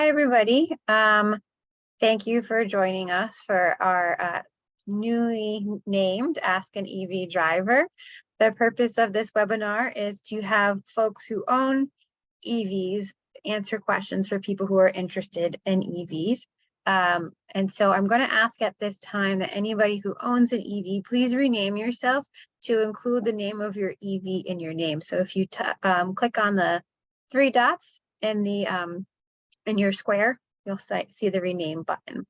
Hi, everybody. Thank you for joining us for our newly named Ask an EV Driver. The purpose of this webinar is to have folks who own EVs answer questions for people who are interested in EVs. And so I'm going to ask at this time that anybody who owns an EV, please rename yourself to include the name of your EV in your name. So if you click on the three dots in the in your square, you'll see the rename button.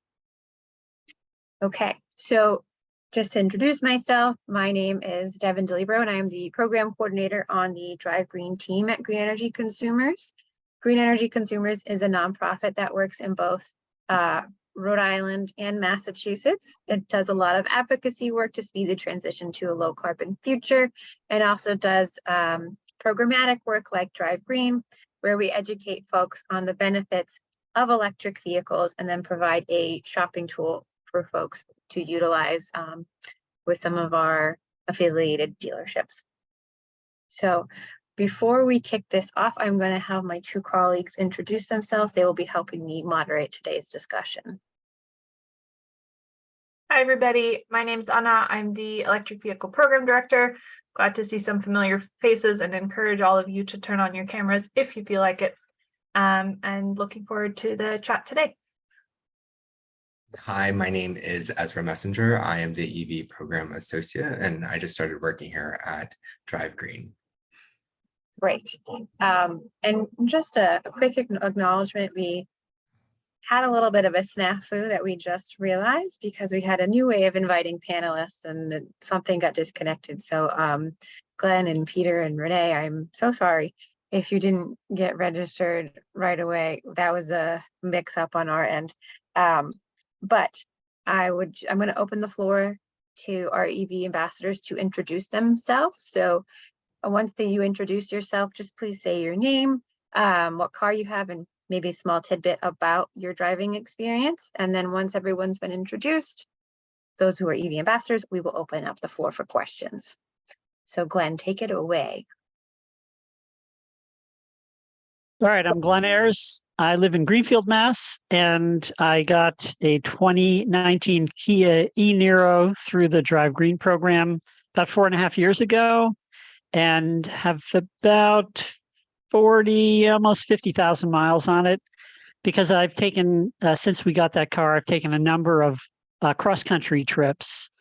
Okay, so just to introduce myself, my name is Devin Dillibro, and I am the program coordinator on the Drive Green team at Green Energy Consumers. Green Energy Consumers is a nonprofit that works in both Rhode Island and Massachusetts. It does a lot of advocacy work to speed the transition to a low carbon future, and also does programmatic work like Drive Green, where we educate folks on the benefits of electric vehicles and then provide a shopping tool for folks to utilize with some of our affiliated dealerships. So before we kick this off, I'm going to have my two colleagues introduce themselves. They will be helping me moderate today's discussion. Hi, everybody. My name is Anna. I'm the Electric Vehicle Program Director. Glad to see some familiar faces and encourage all of you to turn on your cameras if you feel like it. And looking forward to the chat today. Hi, my name is Ezra Messenger. I am the EV Program Associate, and I just started working here at Drive Green. Great. And just a quick acknowledgement, we had a little bit of a snafu that we just realized because we had a new way of inviting panelists and something got disconnected. So Glenn and Peter and Renee, I'm so sorry if you didn't get registered right away. That was a mix up on our end. But I'm going to open the floor to our EV ambassadors to introduce themselves. So once you introduce yourself, just please say your name, what car you have, and maybe a small tidbit about your driving experience. And then once everyone's been introduced, those who are EV ambassadors, we will open up the floor for questions. So Glenn, take it away. All right, I'm Glenn Ayers. I live in Greenfield, Mass, and I got a 2019 Kia e-Niro through the Drive Green program about 4.5 years ago, and have about 40, almost 50,000 miles on it, because I've taken, since we got that car, I've taken a number of cross-country trips,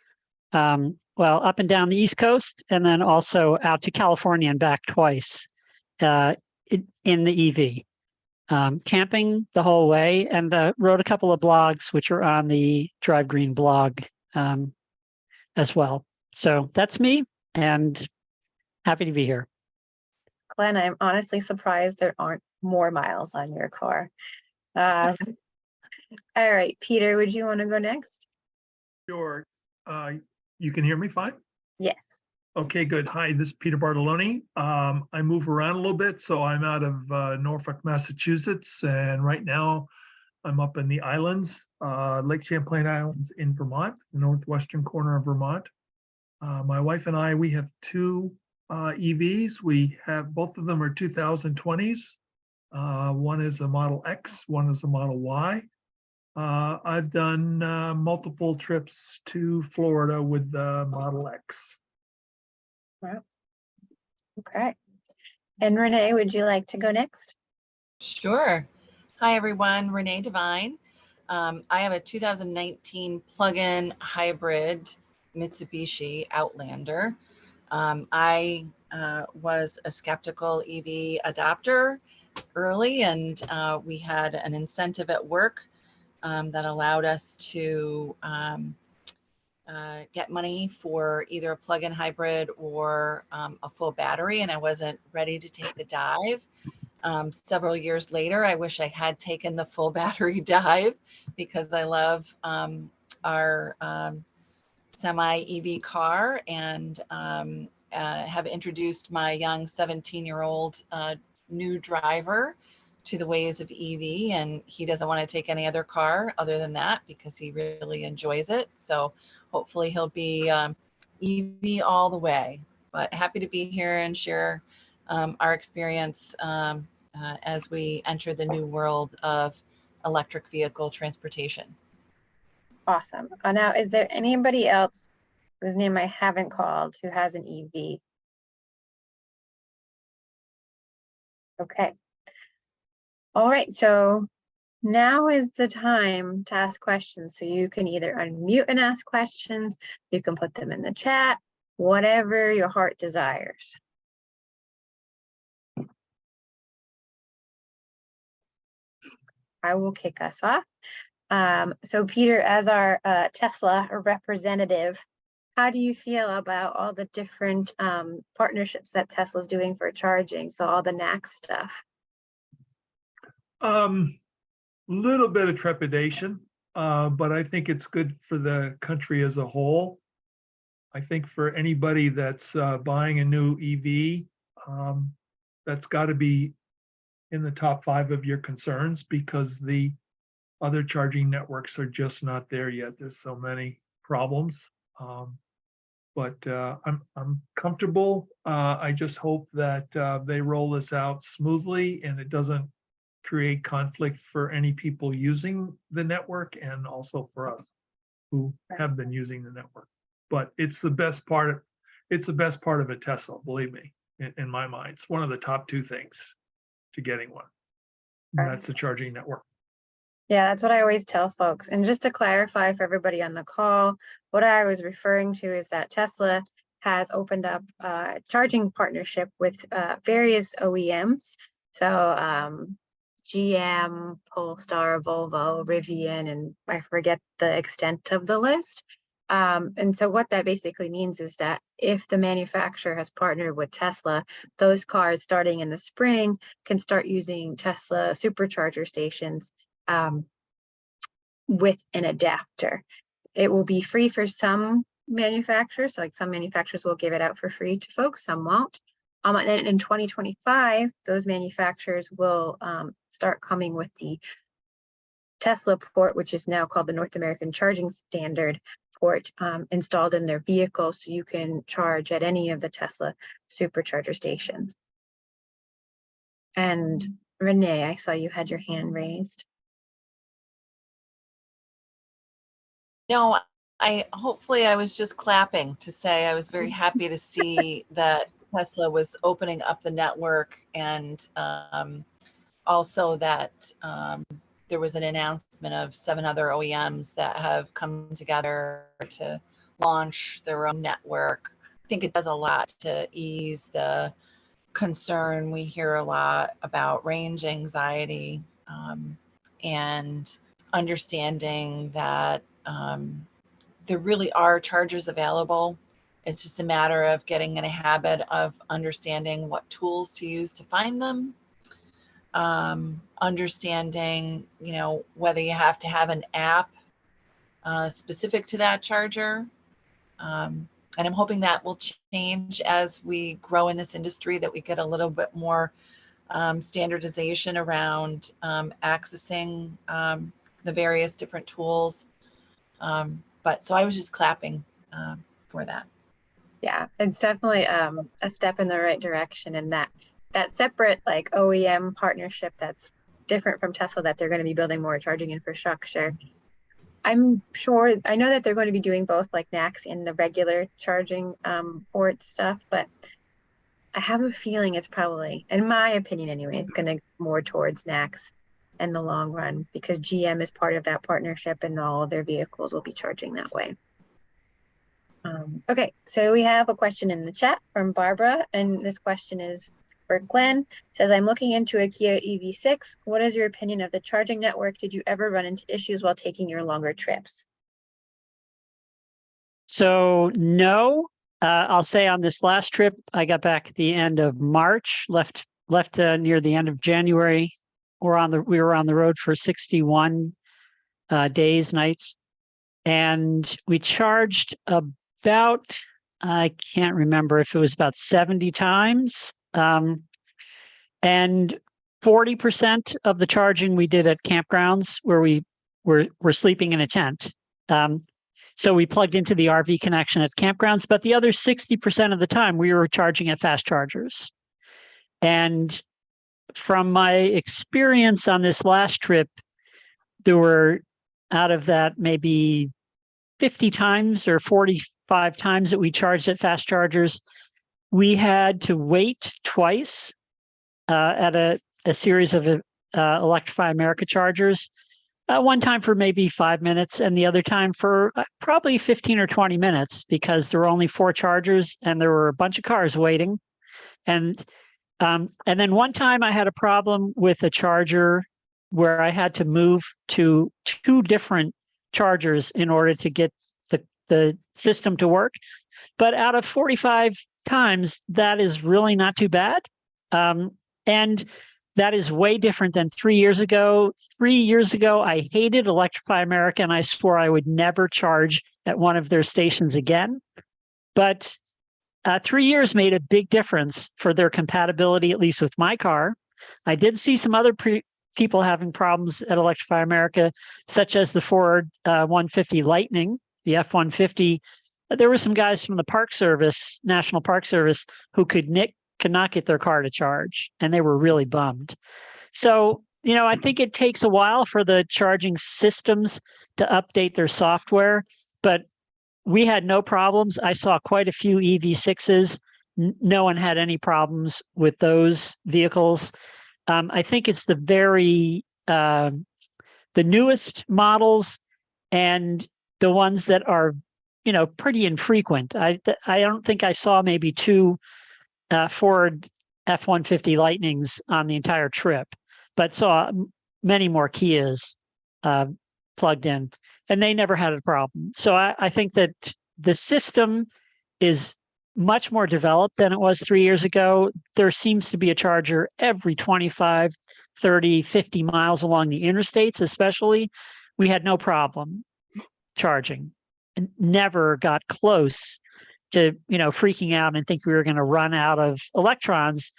well, up and down the East Coast, and then also out to California and back twice in the EV, camping the whole way, and wrote a couple of blogs, which are on the Drive Green blog as well. So that's me, and happy to be here. Glenn, I'm honestly surprised there aren't more miles on your car. All right, Peter, would you want to go next? Sure. You can hear me fine? Yes. Okay, good. Hi, this is Peter Bartoloni. I move around a little bit, so I'm out of Norfolk, Massachusetts, and right now I'm up in the islands, Lake Champlain Islands in Vermont, the northwestern corner of Vermont. My wife and I, we have two EVs. We have, both of them are 2020s. One is a Model X, one is a Model Y. I've done multiple trips to Florida with the Model X. Wow. Okay. And Renee, would you like to go next? Sure. Hi, everyone. Renee Devine. I have a 2019 plug-in hybrid Mitsubishi Outlander. I was a skeptical EV adopter early, and we had an incentive at work that allowed us to get money for either a plug-in hybrid or a full battery, and I wasn't ready to take the dive. Several years later, I wish I had taken the full battery dive because I love our semi EV car, and have introduced my young 17-year-old new driver to the ways of EV, and he doesn't want to take any other car other than that because he really enjoys it. So hopefully he'll be EV all the way. But happy to be here and share our experience as we enter the new world of electric vehicle transportation. Awesome. Now, is there anybody else whose name I haven't called who has an EV? Okay. All right, so now is the time to ask questions. So you can either unmute and ask questions, you can put them in the chat, whatever your heart desires. I will kick us off. So Peter, as our Tesla representative, how do you feel about all the different partnerships that Tesla's doing for charging? So all the NACS stuff. Little bit of trepidation, but I think it's good for the country as a whole. I think for anybody that's buying a new EV, that's got to be in the top 5 of your concerns, because the other charging networks are just not there yet. There's so many problems. But I'm comfortable. I just hope that they roll this out smoothly and it doesn't create conflict for any people using the network, and also for us who have been using the network. But it's the best part of a Tesla, believe me, in my mind. It's one of the top 2 things to getting one. And that's the charging network. Yeah, that's what I always tell folks. And just to clarify for everybody on the call, what I was referring to is that Tesla has opened up a charging partnership with various OEMs. So GM, Polestar, Volvo, Rivian, and I forget the extent of the list. And so what that basically means is that if the manufacturer has partnered with Tesla, those cars starting in the spring can start using Tesla supercharger stations with an adapter. It will be free for some manufacturers. So like some manufacturers will give it out for free to folks, some won't. And in 2025, those manufacturers will start coming with the Tesla port, which is now called the North American Charging Standard port, installed in their vehicles, so you can charge at any of the Tesla supercharger stations. And Renee, I saw you had your hand raised. No, hopefully I was just clapping to say I was very happy to see that Tesla was opening up the network, and also that there was an announcement of 7 other OEMs that have come together to launch their own network. I think it does a lot to ease the concern. We hear a lot about range anxiety, and understanding that there really are chargers available. It's just a matter of getting in a habit of understanding what tools to use to find them. Understanding, whether you have to have an app specific to that charger. And I'm hoping that will change as we grow in this industry, that we get a little bit more standardization around accessing the various different tools. But so I was just clapping for that. Yeah, it's definitely a step in the right direction, and that separate like OEM partnership that's different from Tesla, that they're going to be building more charging infrastructure. I'm sure, I know that they're going to be doing both like NACS and the regular charging port stuff, but I have a feeling it's probably, in my opinion anyway, it's going to more towards NACS in the long run, because GM is part of that partnership and all of their vehicles will be charging that way. Okay, so we have a question in the chat from Barbara, and this question is for Glenn. It says, I'm looking into a Kia EV6. What is your opinion of the charging network? Did you ever run into issues while taking your longer trips? So no, I'll say on this last trip, I got back at the end of March, left near the end of January. We were on the road for 61 days, nights, and we charged about, I can't remember if it was about 70 times. And 40% of the charging we did at campgrounds where we were sleeping in a tent. So we plugged into the RV connection at campgrounds, but the other 60% of the time we were charging at fast chargers. And from my experience on this last trip, there were out of that maybe 50 times or 45 times that we charged at fast chargers, we had to wait twice at a series of Electrify America chargers. One time for maybe 5 minutes and the other time for probably 15 or 20 minutes because there were only 4 chargers and there were a bunch of cars waiting. And then one time I had a problem with a charger where I had to move to 2 different chargers in order to get the system to work. But out of 45 times, that is really not too bad. And that is way different than 3 years ago. 3 years ago, I hated Electrify America and I swore I would never charge at one of their stations again. But 3 years made a big difference for their compatibility, at least with my car. I did see some other people having problems at Electrify America, such as the Ford 150 Lightning, the F-150. There were some guys from the Park Service, National Park Service, who could not get their car to charge, and they were really bummed. So, I think it takes a while for the charging systems to update their software, but we had no problems. I saw quite a few EV6s. No one had any problems with those vehicles. I think it's the newest models and the ones that are, pretty infrequent. I don't think I saw maybe 2 Ford F-150 Lightnings on the entire trip, but saw many more Kias plugged in, and they never had a problem. So I think that the system is much more developed than it was 3 years ago. There seems to be a charger every 25, 30, 50 miles along the interstates, especially. We had no problem charging and never got close to, freaking out and think we were going to run out of electrons.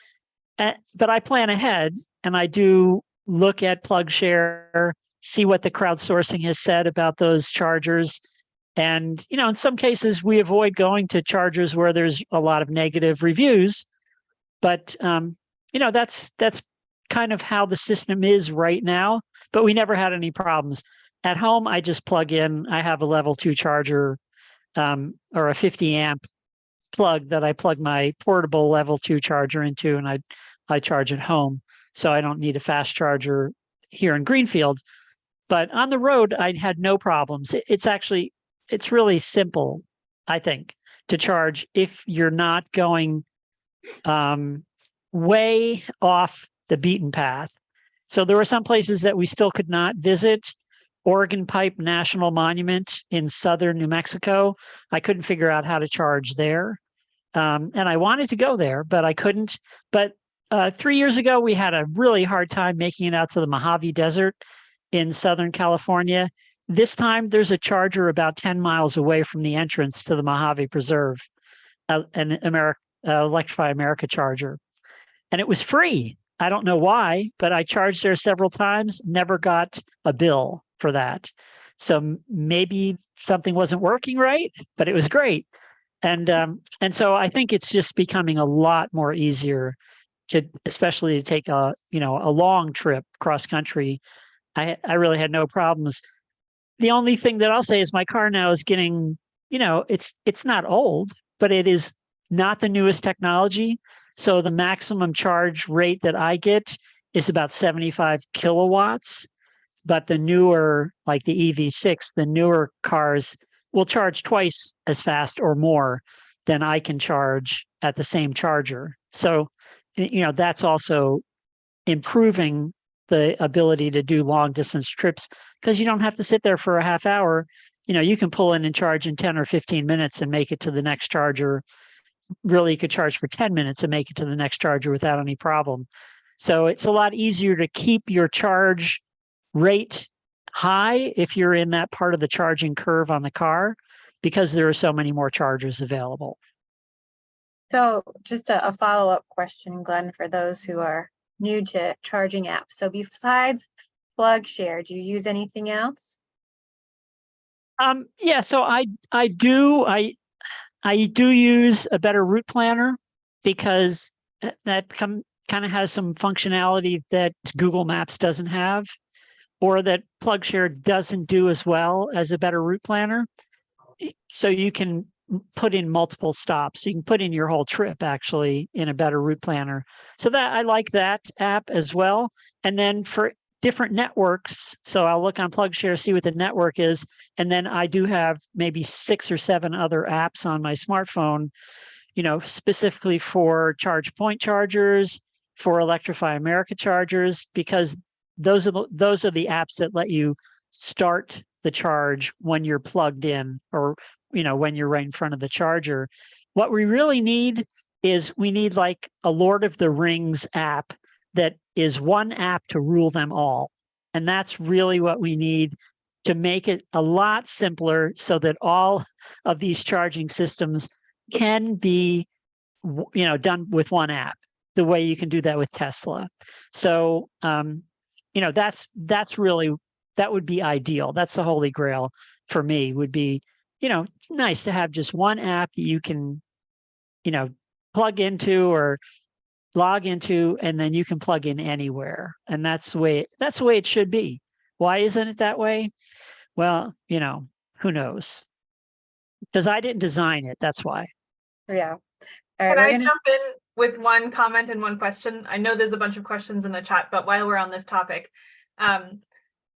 But I plan ahead and I do look at PlugShare, see what the crowdsourcing has said about those chargers. And, in some cases, we avoid going to chargers where there's a lot of negative reviews. But, that's kind of how the system is right now. But we never had any problems. At home, I just plug in. I have a level 2 charger or a 50 amp plug that I plug my portable level 2 charger into, and I charge at home. So I don't need a fast charger here in Greenfield. But on the road, I had no problems. It's really simple, I think, to charge if you're not going way off the beaten path. So there were some places that we still could not visit. Oregon Pipe National Monument in southern New Mexico. I couldn't figure out how to charge there. And I wanted to go there, but I couldn't. But 3 years ago, we had a really hard time making it out to the Mojave Desert in Southern California. This time, there's a charger about 10 miles away from the entrance to the Mojave Preserve, an Electrify America charger. And it was free. I don't know why, but I charged there several times, never got a bill for that. So maybe something wasn't working right, but it was great. And so I think it's just becoming a lot more easier especially to take a long trip cross country. I really had no problems. The only thing that I'll say is my car now is getting, it's not old, but it is not the newest technology. So the maximum charge rate that I get is about 75 kilowatts. But the newer, like the EV6, the newer cars will charge twice as fast or more than I can charge at the same charger. So, that's also improving the ability to do long distance trips because you don't have to sit there for a half hour. You can pull in and charge in 10 or 15 minutes and make it to the next charger. Really, you could charge for 10 minutes and make it to the next charger without any problem. So it's a lot easier to keep your charge rate high if you're in that part of the charging curve on the car because there are so many more chargers available. So just a follow-up question, Glenn, for those who are new to charging apps. So besides PlugShare, do you use anything else? Yeah, so I do use a better route planner because that kind of has some functionality that Google Maps doesn't have. or that PlugShare doesn't do as well as a Better Route Planner. So you can put in multiple stops. You can put in your whole trip actually in a Better Route Planner. So that I like that app as well. And then for different networks, so I'll look on PlugShare, see what the network is. And then I do have maybe 6 or 7 other apps on my smartphone, you know, specifically for charge point chargers, for Electrify America chargers, because those are the apps that let you start the charge when you're plugged in, or, you know, when you're right in front of the charger. What we really need is we need like a Lord of the Rings app that is one app to rule them all. And that's really what we need to make it a lot simpler so that all of these charging systems can be, you know, done with one app, the way you can do that with Tesla. So, you know, that's really, that would be ideal. That's the holy grail for me, would be, you know, nice to have just one app that you can, you know, plug into or log into, and then you can plug in anywhere. And that's the way it should be. Why isn't it that way? Well, you know, who knows? Because I didn't design it. That's why. Yeah. All Can right, I we're gonna, jump in with one comment and one question? I know there's a bunch of questions in the chat, but while we're on this topic,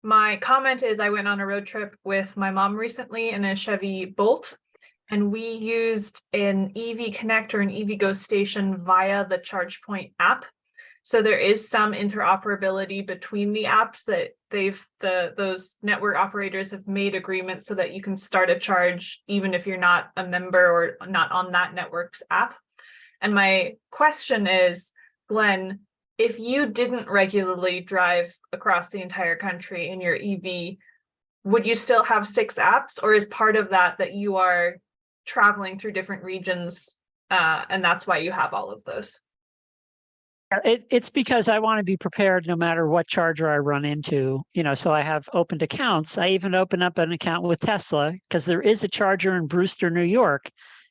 my comment is I went on a road trip with my mom recently in a Chevy Bolt, and we used an EV Connect or an EVgo station via the ChargePoint app. So there is some interoperability between the apps that those network operators have made agreements so that you can start a charge even if you're not a member or not on that network's app. And my question is, Glenn, if you didn't regularly drive across the entire country in your EV, would you still have 6 apps, or is part of that you are traveling through different regions and that's why you have all of those? It's because I want to be prepared no matter what charger I run into, you know, so I have opened accounts. I even open up an account with Tesla because there is a charger in Brewster, New York.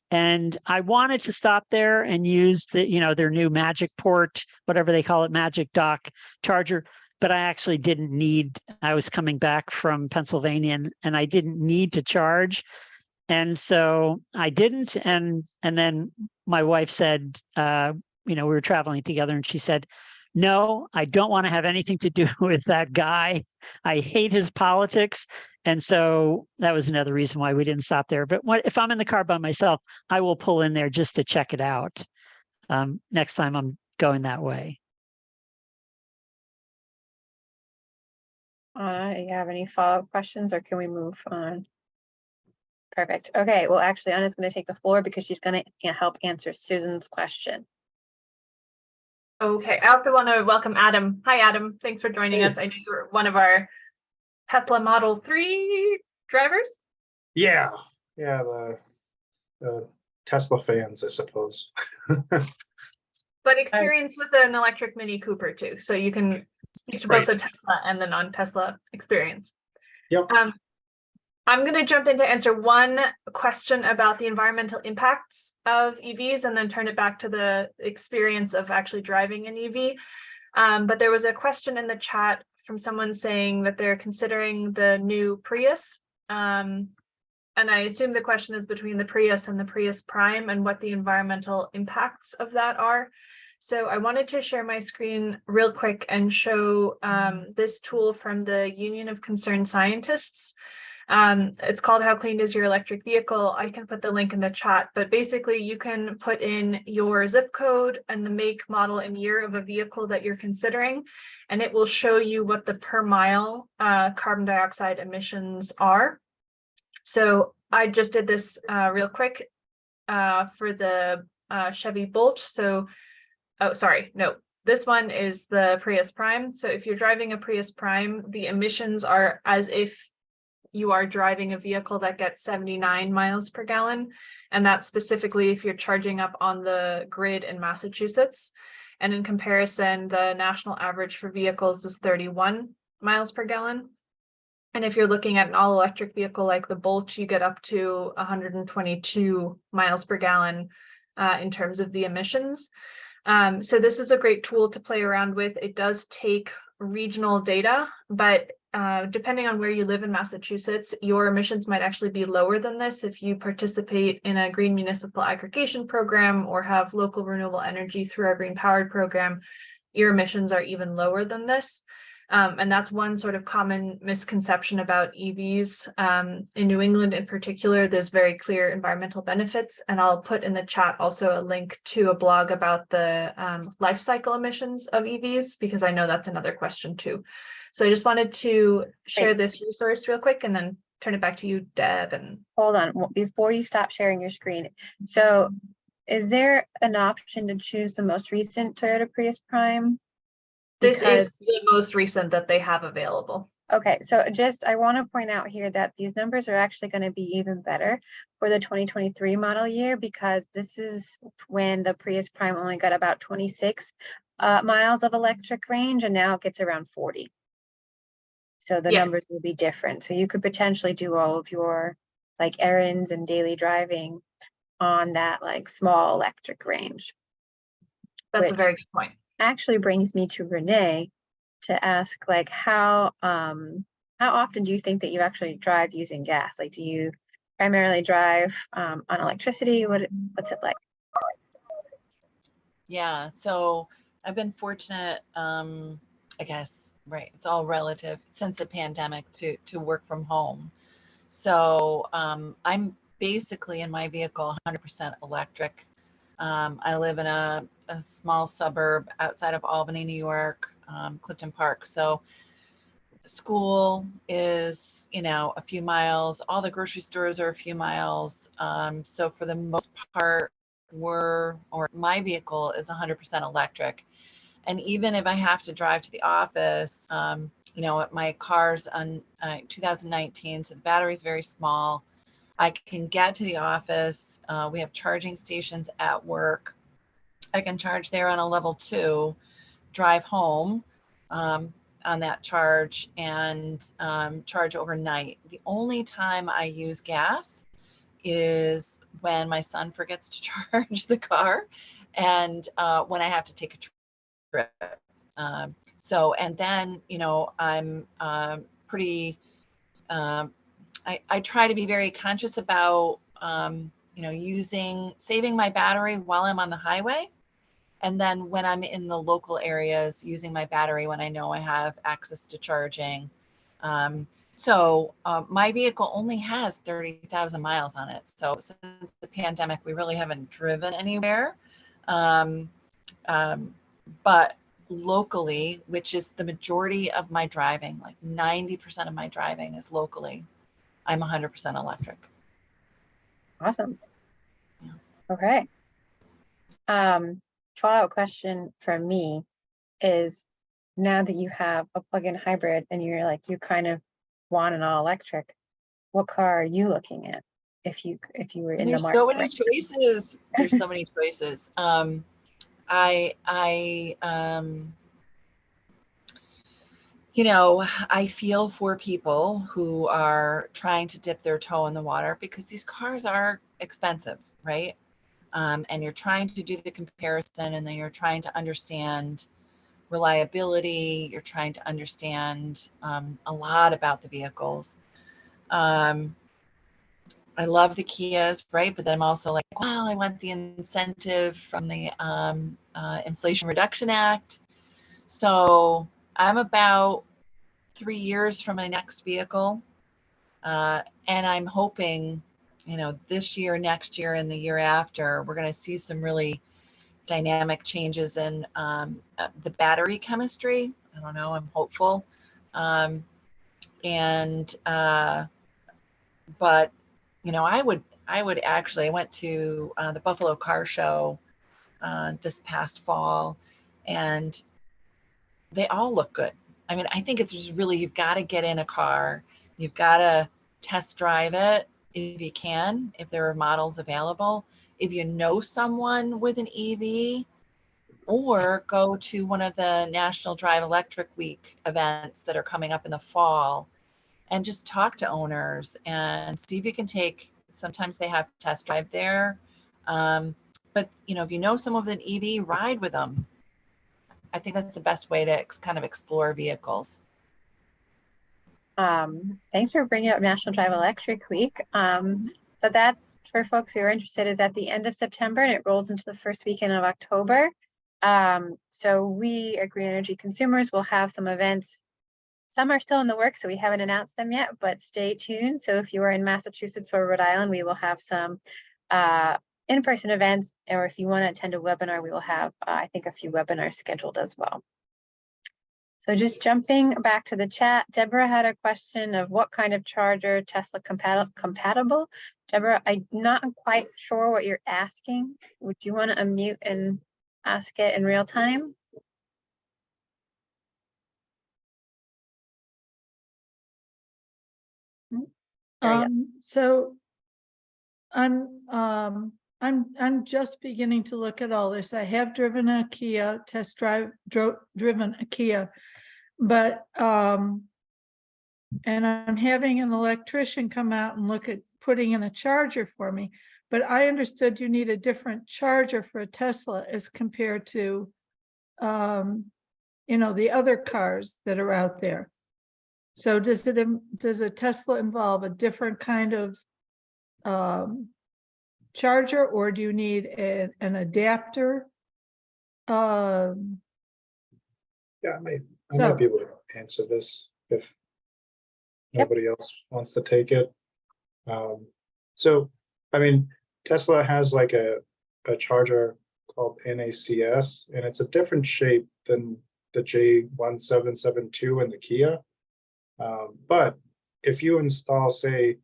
And I wanted to stop there and use the, you know, their new Magic Port, whatever they call it, Magic Dock charger. But I actually didn't need, I was coming back from Pennsylvania and I didn't need to charge. And so I didn't. And then my wife said, you know, we were traveling together and she said, no, I don't want to have anything to do with that guy. I hate his politics. And so that was another reason why we didn't stop there. But if I'm in the car by myself, I will pull in there just to check it out next time I'm going that way. Anna, do you have any follow-up questions, or can we move on? Perfect. Okay, well, actually, Anna's going to take the floor because she's going to help answer Susan's question. Okay, I also want to welcome Adam. Hi, Adam. Thanks for joining us. I know you're one of our Tesla Model 3 drivers. Yeah, the Tesla fans, I suppose. But experience with an electric Mini Cooper too, so you can speak to both the Tesla and the non-Tesla experience. Yep. I'm going to jump in to answer one question about the environmental impacts of EVs and then turn it back to the experience of actually driving an EV. But there was a question in the chat from someone saying that they're considering the new Prius. And I assume the question is between the Prius and the Prius Prime and what the environmental impacts of that are. So I wanted to share my screen real quick and show this tool from the Union of Concerned Scientists. It's called How Clean Is Your Electric Vehicle? I can put the link in the chat, but basically you can put in your zip code and the make, model, and year of a vehicle that you're considering, and it will show you what the per mile carbon dioxide emissions are. So I just did this real quick for the Chevy Bolt. So, oh, sorry, no, this one is the Prius Prime. So if you're driving a Prius Prime, the emissions are as if you are driving a vehicle that gets 79 miles per gallon. And that's specifically if you're charging up on the grid in Massachusetts. And in comparison, the national average for vehicles is 31 miles per gallon. And if you're looking at an all-electric vehicle like the Bolt, you get up to 122 miles per gallon in terms of the emissions. So this is a great tool to play around with. It does take regional data, but depending on where you live in Massachusetts, your emissions might actually be lower than this if you participate in a green municipal aggregation program or have local renewable energy through our green powered program. Your emissions are even lower than this. And that's one sort of common misconception about EVs. In New England in particular, there's very clear environmental benefits. And I'll put in the chat also a link to a blog about the life cycle emissions of EVs, because I know that's another question too. So I just wanted to share this resource real quick and then turn it back to you, Deb. And Hold on, before you stop sharing your screen. So is there an option to choose the most recent Toyota Prius Prime? this Because, is the most recent that they have available. okay, so I want to point out here that these numbers are actually going to be even better for the 2023 model year, because this is when the Prius Prime only got about 26 miles of electric range, and now it gets around 40. So the Yes. numbers will be different. So you could potentially do all of your like errands and daily driving on that like small electric range. That's a Which very good point. actually brings me to Renee to ask, like, how often do you think that you actually drive using gas? Like, do you primarily drive on electricity? What's it like? Yeah, so I've been fortunate, I guess, right, it's all relative since the pandemic to work from home. So I'm basically in my vehicle 100% electric. I live in a small suburb outside of Albany, New York, Clifton Park. So school is, a few miles. All the grocery stores are a few miles. So for the most part, my vehicle is 100% electric. And even if I have to drive to the office, my car's on 2019, so the battery's very small. I can get to the office. We have charging stations at work. I can charge there on a level 2, drive home on that charge, and charge overnight. The only time I use gas is when my son forgets to charge the car, and when I have to take a trip. And then, I'm pretty, I try to be very conscious about, saving my battery while I'm on the highway. And then when I'm in the local areas, using my battery when I know I have access to charging. So my vehicle only has 30,000 miles on it. So since the pandemic, we really haven't driven anywhere. But locally, which is the majority of my driving, like 90% of my driving is locally, I'm 100% electric. Awesome. Yeah. Okay. Follow-up question from me is, now that you have a plug-in hybrid and you're like, you kind of want an all electric, what car are you looking at if you were in the There's market? so many choices. There's so many choices. I feel for people who are trying to dip their toe in the water, because these cars are expensive, right? And you're trying to do the comparison, and then you're trying to understand reliability. You're trying to understand a lot about the vehicles. I love the Kias, right? But then I'm also like, well, I want the incentive from the Inflation Reduction Act. So I'm about 3 years from my next vehicle. And I'm hoping, this year, next year, and the year after, we're going to see some really dynamic changes in the battery chemistry. I don't know, I'm hopeful. But I would actually, I went to the Buffalo Car Show this past fall, and they all look good. I mean, I think it's just really, you've got to get in a car, you've got to test drive it if you can, if there are models available. If you know someone with an EV, or go to one of the National Drive Electric Week events that are coming up in the fall, and just talk to owners and see if you can sometimes they have test drive there. But if you know someone with an EV, ride with them. I think that's the best way to kind of explore vehicles. Thanks for bringing up National Drive Electric Week. So that's for folks who are interested, is at the end of September and it rolls into the first weekend of October. So we at Green Energy Consumers will have some events. Some are still in the works, so we haven't announced them yet, but stay tuned. So if you are in Massachusetts or Rhode Island, we will have some in-person events, or if you want to attend a webinar, we will have, I think, a few webinars scheduled as well. So just jumping back to the chat, Deborah had a question of what kind of charger Tesla compatible. Deborah, I'm not quite sure what you're asking. Would you want to unmute and ask it in real time? There you go. So I'm just beginning to look at all this. I have driven a Kia, driven a Kia, but and I'm having an electrician come out and look at putting in a charger for me. But I understood you need a different charger for a Tesla as compared to you know, the other cars that are out there. So does a Tesla involve a different kind of charger, or do you need an adapter? Yeah, I might be able to answer this if nobody else wants to take it. So, I mean, Tesla has like a charger called NACS, and it's a different shape than the J1772 and the Kia. But if you install, say,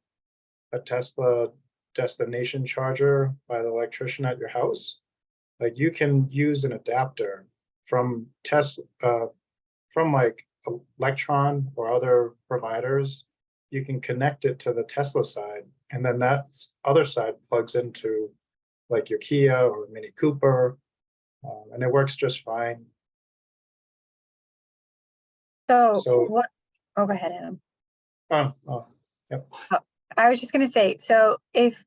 a Tesla destination charger by the electrician at your house, like you can use an adapter from Tesla, from like Electron or other providers. You can connect it to the Tesla side, and then that other side plugs into like your Kia or Mini Cooper, and it works just fine. So what? Oh, go ahead, Adam. Yep. I was just going to say, so if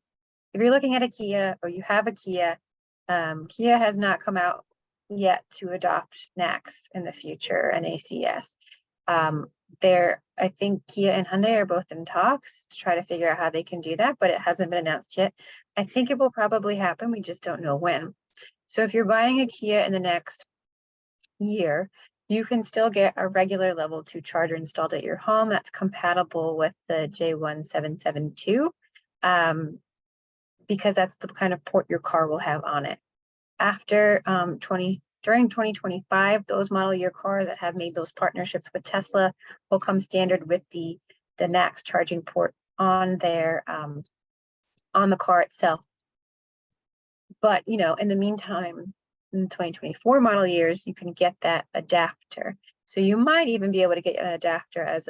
you're looking at a Kia or you have a Kia, Kia has not come out yet to adopt NACS in the future, NACS. I think Kia and Hyundai are both in talks to try to figure out how they can do that, but it hasn't been announced yet. I think it will probably happen. We just don't know when. So if you're buying a Kia in the next year, you can still get a regular level 2 charger installed at your home that's compatible with the J1772, because that's the kind of port your car will have on it. After during 2025, those model year cars that have made those partnerships with Tesla will come standard with the NACS charging port on their on the car itself. But you know, in the meantime, in 2024 model years, you can get that adapter. So you might even be able to get an adapter as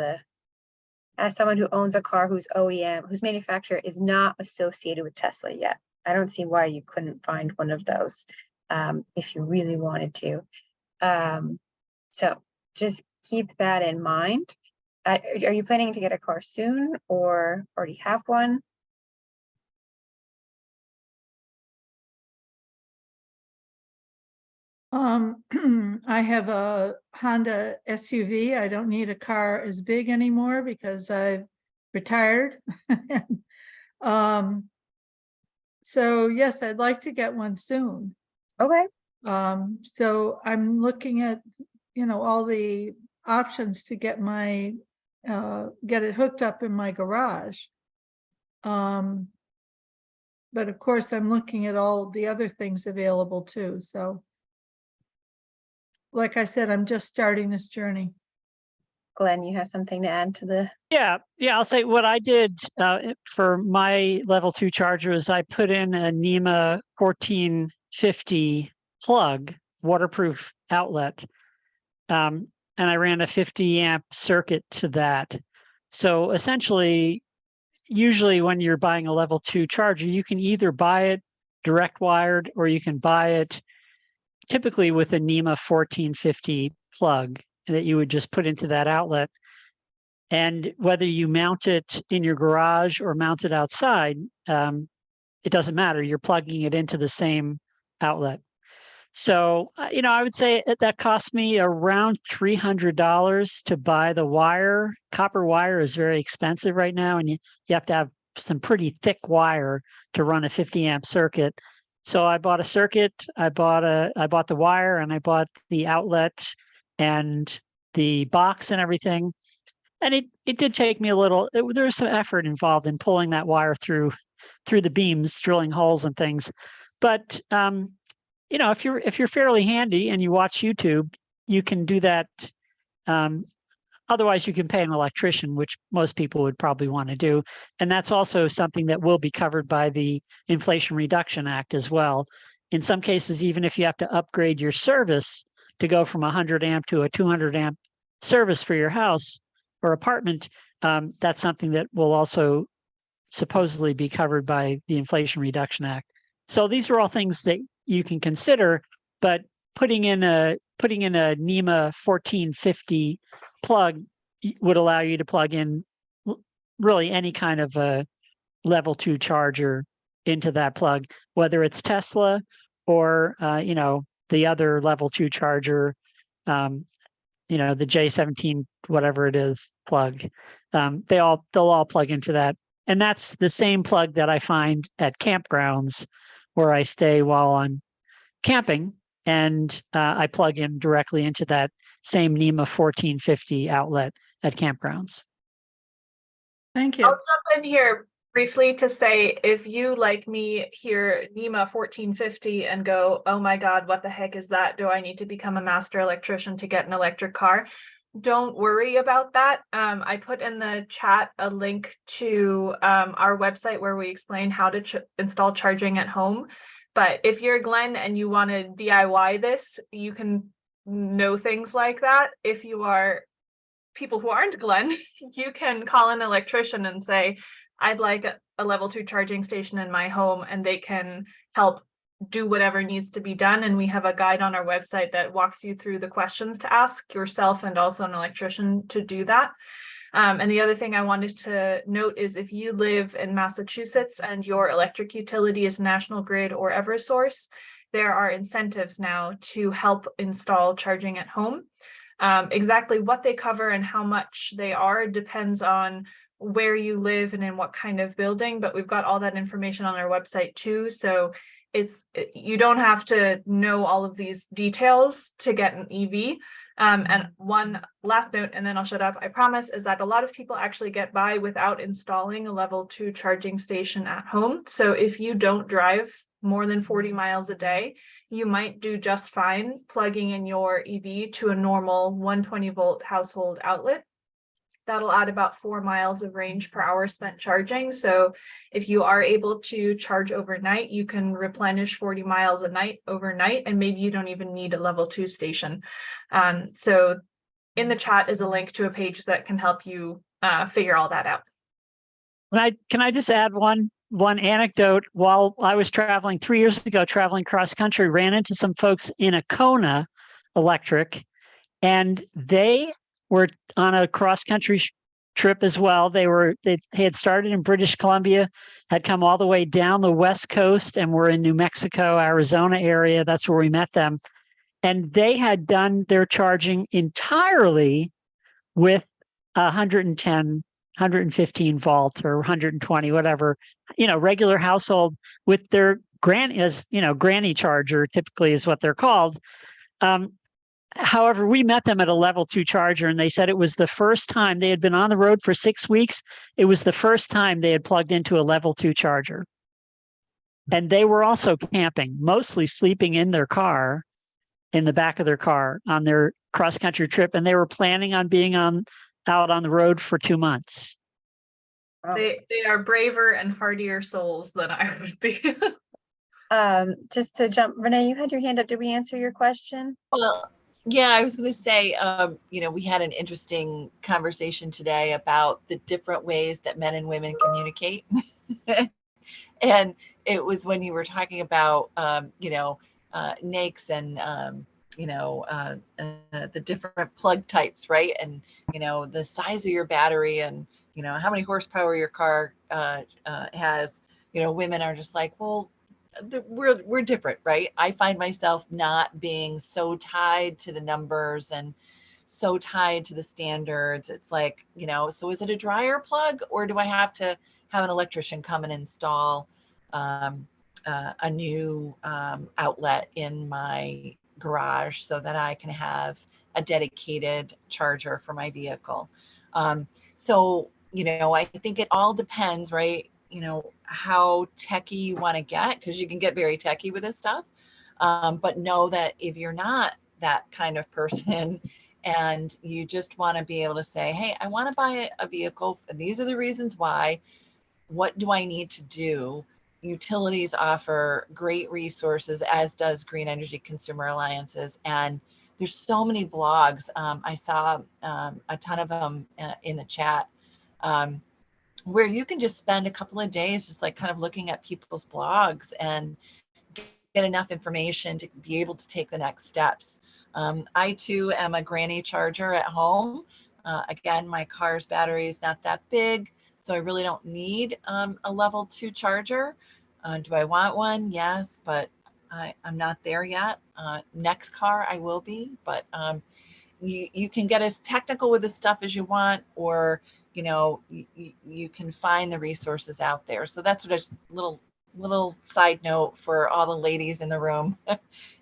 someone who owns a car whose OEM, whose manufacturer is not associated with Tesla yet. I don't see why you couldn't find one of those if you really wanted to. So just keep that in mind. Are you planning to get a car soon or already have one? I have a Honda SUV. I don't need a car as big anymore because I've retired. So yes, I'd like to get one soon. Okay. So I'm looking at, you know, all the options to get my get it hooked up in my garage. But of course, I'm looking at all the other things available too. So like I said, I'm just starting this journey. Glenn, you have something to add to the? Yeah, I'll say what I did for my level 2 charger is I put in a NEMA 1450 plug, waterproof outlet, and I ran a 50 amp circuit to that. So essentially, usually when you're buying a level 2 charger, you can either buy it direct wired or you can buy it typically with a NEMA 1450 plug that you would just put into that outlet. And whether you mount it in your garage or mount it outside, it doesn't matter. You're plugging it into the same outlet. So, I would say that cost me around $300 to buy the wire. Copper wire is very expensive right now, and you have to have some pretty thick wire to run a 50 amp circuit. So I bought a circuit, I bought the wire, and I bought the outlet and the box and everything. And it did take me a little, there was some effort involved in pulling that wire through the beams, drilling holes and things. But if you're fairly handy and you watch YouTube, you can do that. Otherwise, you can pay an electrician, which most people would probably want to do. And that's also something that will be covered by the Inflation Reduction Act as well. In some cases, even if you have to upgrade your service to go from 100 amp to a 200 amp service for your house or apartment, that's something that will also supposedly be covered by the Inflation Reduction Act. So these are all things that you can consider, but putting in a NEMA 1450 plug would allow you to plug in really any kind of a level 2 charger into that plug, whether it's Tesla or the other level 2 charger, the J17 whatever it is plug. They'll all plug into that, and that's the same plug that I find at campgrounds where I stay while I'm camping, and I plug in directly into that same NEMA 1450 outlet at campgrounds. Thank I'll you. jump in here briefly to say, if you, like me, hear NEMA 1450 and go, oh my God, what the heck is that? Do I need to become a master electrician to get an electric car? Don't worry about that. I put in the chat a link to our website where we explain how to install charging at home. But if you're Glenn and you want to DIY this, you can know things like that. If you are people who aren't Glenn, you can call an electrician and say, I'd like a level 2 charging station in my home, and they can help do whatever needs to be done. And we have a guide on our website that walks you through the questions to ask yourself and also an electrician to do that. And the other thing I wanted to note is, if you live in Massachusetts and your electric utility is National Grid or Eversource, there are incentives now to help install charging at home. Exactly what they cover and how much they are depends on where you live and in what kind of building, but we've got all that information on our website too. So you don't have to know all of these details to get an EV. And one last note, and then I'll shut up, I promise, is that a lot of people actually get by without installing a level 2 charging station at home. So if you don't drive more than 40 miles a day, you might do just fine plugging in your EV to a normal 120 volt household outlet. That'll add about 4 miles of range per hour spent charging. So if you are able to charge overnight, you can replenish 40 miles a night overnight, and maybe you don't even need a level 2 station. So in the chat is a link to a page that can help you figure all that out. Can I just add one anecdote? While I was traveling 3 years ago, traveling cross country, ran into some folks in Akona Electric, and they were on a cross country trip as well. They had started in British Columbia, had come all the way down the West Coast, and were in New Mexico, Arizona area. That's where we met them. And they had done their charging entirely with 110, 115 volts or 120, whatever, regular household with their granny charger, typically is what they're called. However, we met them at a level 2 charger, and they said it was the first time they had been on the road for 6 weeks. It was the first time they had plugged into a level 2 charger. And they were also camping, mostly sleeping in their car, in the back of their car on their cross-country trip. And they were planning on being out on the road for 2 months. Wow. They are braver and hardier souls than I would be. Just to jump, Renee, you had your hand up. Did we answer your question? Well, yeah, I was going to say, we had an interesting conversation today about the different ways that men and women communicate. And it was when you were talking about, NAICS and, the different plug types, right? And, the size of your battery and, how many horsepower your car has, women are just like, well, we're different, right? I find myself not being so tied to the numbers and so tied to the standards. It's like, so is it a dryer plug, or do I have to have an electrician come and install a new outlet in my garage so that I can have a dedicated charger for my vehicle? So, I think it all depends, right? How techie you want to get, because you can get very techie with this stuff. But know that if you're not that kind of person and you just want to be able to say, hey, I want to buy a vehicle, and these are the reasons why, what do I need to do? Utilities offer great resources, as does Green Energy Consumer Alliances. And there's so many blogs. I saw a ton of them in the chat, where you can just spend a couple of days just like kind of looking at people's blogs and get enough information to be able to take the next steps. I too am a granny charger at home. Again, my car's battery is not that big, so I really don't need a level 2 charger. Do I want one? Yes, but I'm not there yet. Next car I will be, but you can get as technical with this stuff as you want, or you can find the resources out there. So that's what a little side note for all the ladies in the room.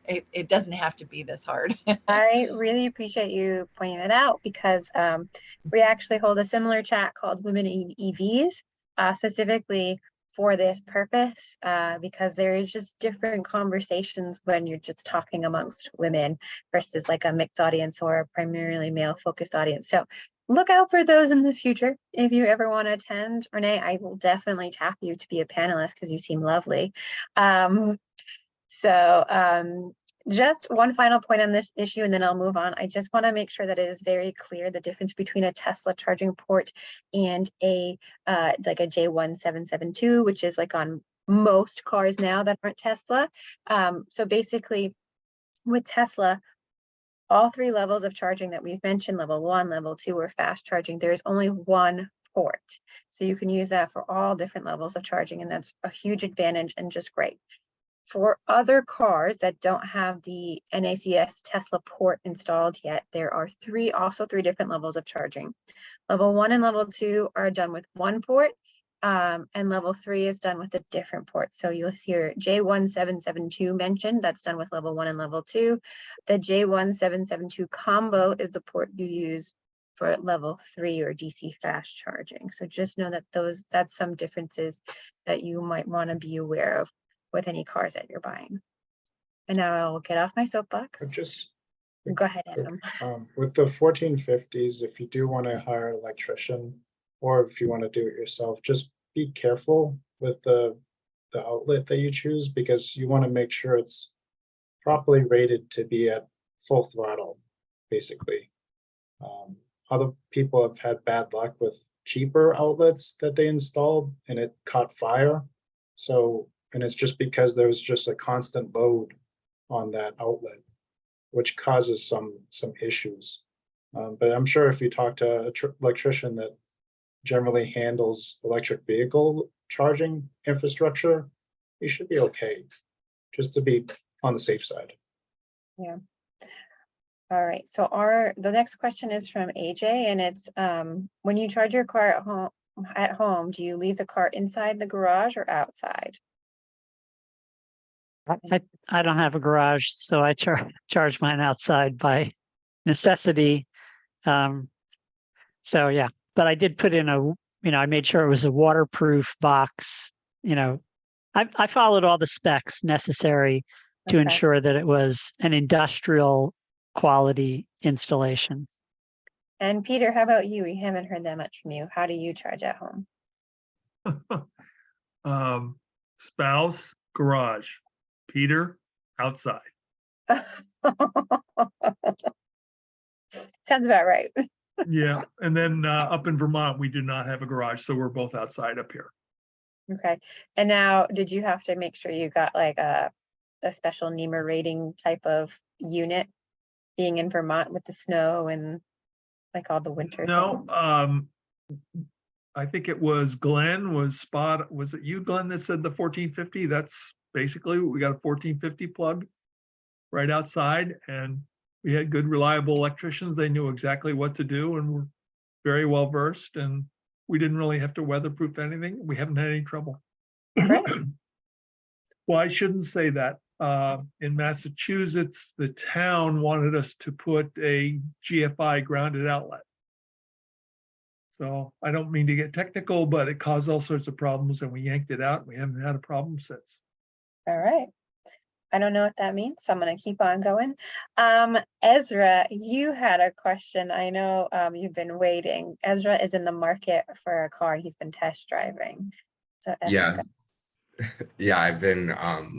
It doesn't have to be this hard. I really appreciate you pointing that out, because we actually hold a similar chat called Women in EVs, specifically for this purpose, because there is just different conversations when you're just talking amongst women versus like a mixed audience or a primarily male focused audience. So look out for those in the future. If you ever want to attend, Renee, I will definitely tap you to be a panelist because you seem lovely. Just one final point on this issue, and then I'll move on. I just want to make sure that it is very clear the difference between a Tesla charging port and like a J1772, which is like on most cars now that aren't Tesla. So basically, with Tesla, all 3 levels of charging that we've mentioned, level 1, level 2, or fast charging, there's only one port. So you can use that for all different levels of charging, and that's a huge advantage and just great. For other cars that don't have the NACS Tesla port installed yet, there are also three different levels of charging. Level 1 and level 2 are done with one port, and level 3 is done with a different port. So you'll hear J1772 mentioned, that's done with level 1 and level 2. The J1772 combo is the port you use for level 3 or DC fast charging. So just know that that's some differences that you might want to be aware of with any cars that you're buying. And now I'll get off my soapbox. Go ahead, Adam. With the 1450s, if you do want to hire an electrician, or if you want to do it yourself, just be careful with the outlet that you choose, because you want to make sure it's properly rated to be at full throttle, basically. Other people have had bad luck with cheaper outlets that they installed and it caught fire. And it's just because there was just a constant load on that outlet, which causes some issues. But I'm sure if you talk to an electrician that generally handles electric vehicle charging infrastructure, you should be okay, just to be on the safe side. Yeah. All right. So the next question is from AJ, and it's when you charge your car at home, do you leave the car inside the garage or outside? I don't have a garage, so I charge mine outside by necessity. So yeah, but I did put in I made sure it was a waterproof box. I followed all the specs necessary to ensure that it was an industrial quality installation. And Peter, how about you? We haven't heard that much from you. How do you charge at home? Spouse, garage. Peter, outside. Sounds about right. Yeah, and then up in Vermont, we do not have a garage, so we're both outside up here. Okay. And now, did you have to make sure you got like a special NEMA rating type of unit, being in Vermont with the snow and like all the winter? No, I think it was Glenn was it you, Glenn, that said the 1450? That's basically. We got a 1450 plug right outside, and we had good, reliable electricians. They knew exactly what to do and were very well versed, and we didn't really have to weatherproof anything. We haven't had any trouble. Great. Well, I shouldn't say that. In Massachusetts, the town wanted us to put a GFI grounded outlet. So I don't mean to get technical, but it caused all sorts of problems and we yanked it out. We haven't had a problem since. All right. I don't know what that means, so I'm going to keep on going. Ezra, you had a question. I know you've been waiting. Ezra is in the market for a car and he's been test driving. So Ezra, Yeah. Yeah, I've been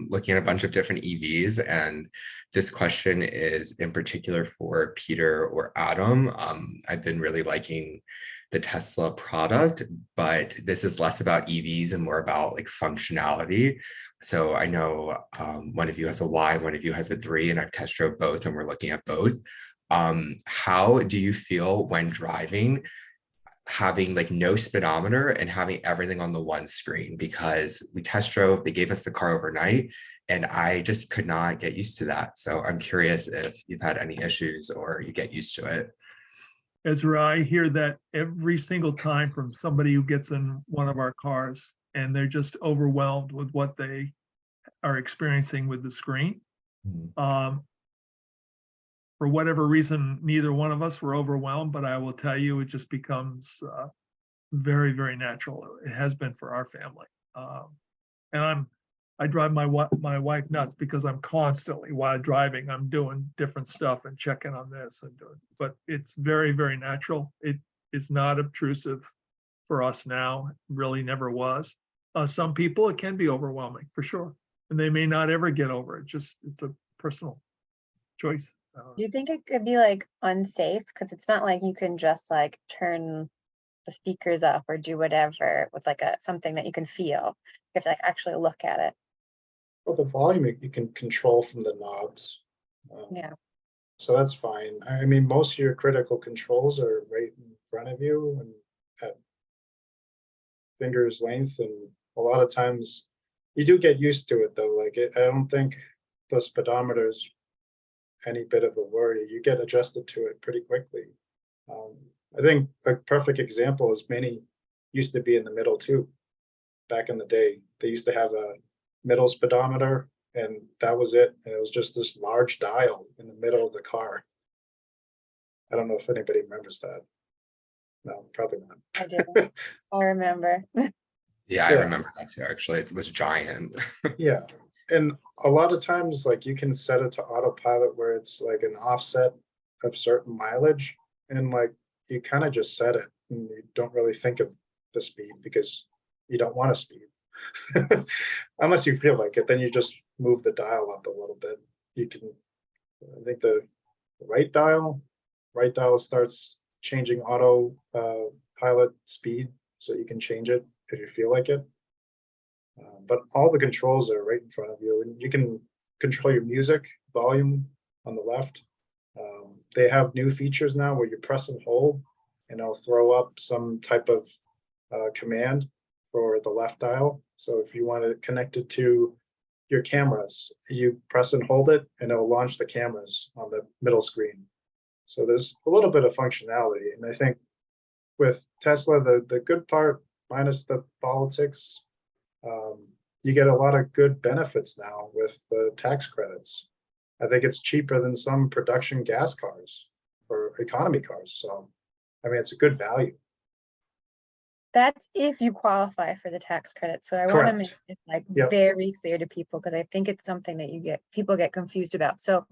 looking at a bunch of different EVs, and this question is in particular for Peter or Adam. I've been really liking the Tesla product, but this is less about EVs and more about like functionality. So I know one of you has a Y, one of you has a 3, and I've test drove both and we're looking at both. How do you feel when driving, having like no speedometer and having everything on the one screen? Because we test drove, they gave us the car overnight, and I just could not get used to that. So I'm curious if you've had any issues or you get used to it. Ezra, I hear that every single time from somebody who gets in one of our cars, and they're just overwhelmed with what they are experiencing with the screen. For whatever reason, neither one of us were overwhelmed, but I will tell you, it just becomes very, very natural. It has been for our family. And I drive my wife nuts because I'm constantly, while driving, I'm doing different stuff and checking on this and doing, but it's very, very natural. It is not obtrusive for us now. It really never was. Some people, it can be overwhelming for sure. And they may not ever get over it. Just, it's a personal choice. do you think it could be like unsafe? Because it's not like you can just like turn the speakers up or do whatever with like something that you can feel. You have to like actually look at it. Well, the volume you can control from the knobs. Yeah. So that's fine. I mean, most of your critical controls are right in front of you and at finger's length. And a lot of times you do get used to it though. Like I don't think the speedometer is any bit of a worry. You get adjusted to it pretty quickly. I think a perfect example is Mini used to be in the middle too. Back in the day, they used to have a middle speedometer and that was it. And it was just this large dial in the middle of the car. I don't know if anybody remembers that. No, probably not. I do. I remember. Yeah, I Yeah. remember that too, actually. It was giant. Yeah. And a lot of times, like you can set it to autopilot where it's like an offset of certain mileage. And like you kind of just set it and you don't really think of the speed because you don't want to speed. Unless you feel like it, then you just move the dial up a little bit. You can, I think the right dial starts changing auto pilot speed, so you can change it if you feel like it. But all the controls are right in front of you, and you can control your music volume on the left. They have new features now where you press and hold, and it'll throw up some type of command for the left dial. So if you want to connect it to your cameras, you press and hold it, and it'll launch the cameras on the middle screen. So there's a little bit of functionality, and I think with Tesla, the good part, minus the politics, you get a lot of good benefits now with the tax credits. I think it's cheaper than some production gas cars for economy cars. So, I mean, it's a good value. That's if you qualify for the tax credit. So I want to make Correct. it like Yep. very clear to people because I think it's something that people get confused about. So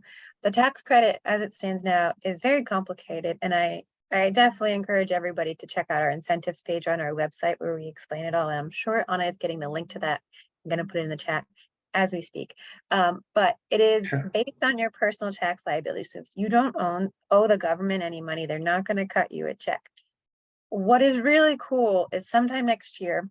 the tax credit as it stands now is very complicated, and I definitely encourage everybody to check out our incentives page on our website where we explain it all. And I'm sure Anna is getting the link to that. I'm going to put it in the chat as we speak. But it is based on your personal tax liability. So if you don't owe the government any money, they're not going to cut you a check. What is really cool is sometime next year,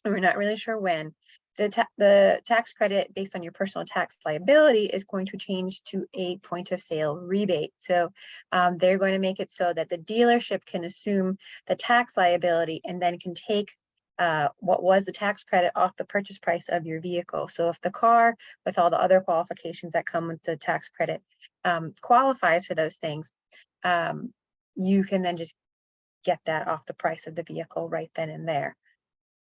and we're not really sure when, the tax credit based on your personal tax liability is going to change to a point of sale rebate. So they're going to make it so that the dealership can assume the tax liability and then can take what was the tax credit off the purchase price of your vehicle. So if the car, with all the other qualifications that come with the tax credit, qualifies for those things, you can then just get that off the price of the vehicle right then and there,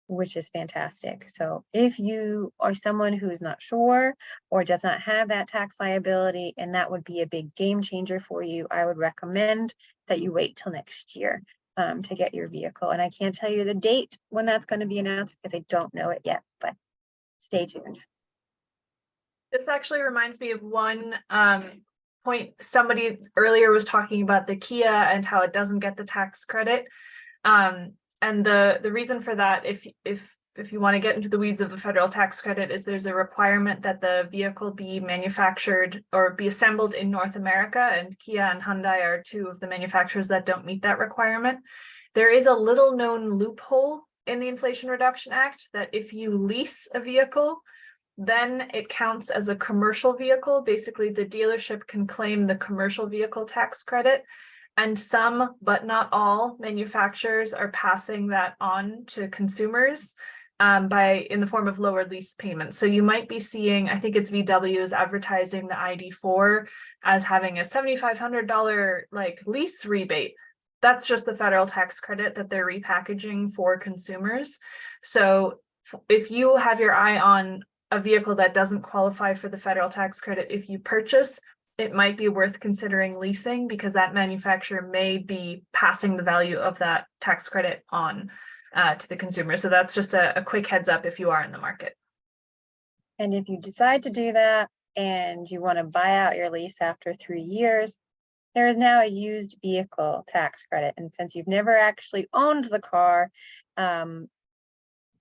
which is fantastic. So if you are someone who is not sure or does not have that tax liability, and that would be a big game changer for you, I would recommend that you wait till next year to get your vehicle. And I can't tell you the date when that's going to be announced because I don't know it yet, but stay tuned. This actually reminds me of one point. Somebody earlier was talking about the Kia and how it doesn't get the tax credit. And the reason for that, if you want to get into the weeds of the federal tax credit, is there's a requirement that the vehicle be manufactured or be assembled in North America, and Kia and Hyundai are two of the manufacturers that don't meet that requirement. There is a little known loophole in the Inflation Reduction Act that if you lease a vehicle, then it counts as a commercial vehicle. Basically, the dealership can claim the commercial vehicle tax credit. And some, but not all, manufacturers are passing that on to consumers in the form of lower lease payments. So you might be seeing, I think it's VW is advertising the ID4 as having a $7,500 like lease rebate. That's just the federal tax credit that they're repackaging for consumers. So if you have your eye on a vehicle that doesn't qualify for the federal tax credit, if you purchase, it might be worth considering leasing, because that manufacturer may be passing the value of that tax credit on to the consumer. So that's just a quick heads up if you are in the market. And if you decide to do that and you want to buy out your lease after 3 years, there is now a used vehicle tax credit. And since you've never actually owned the car,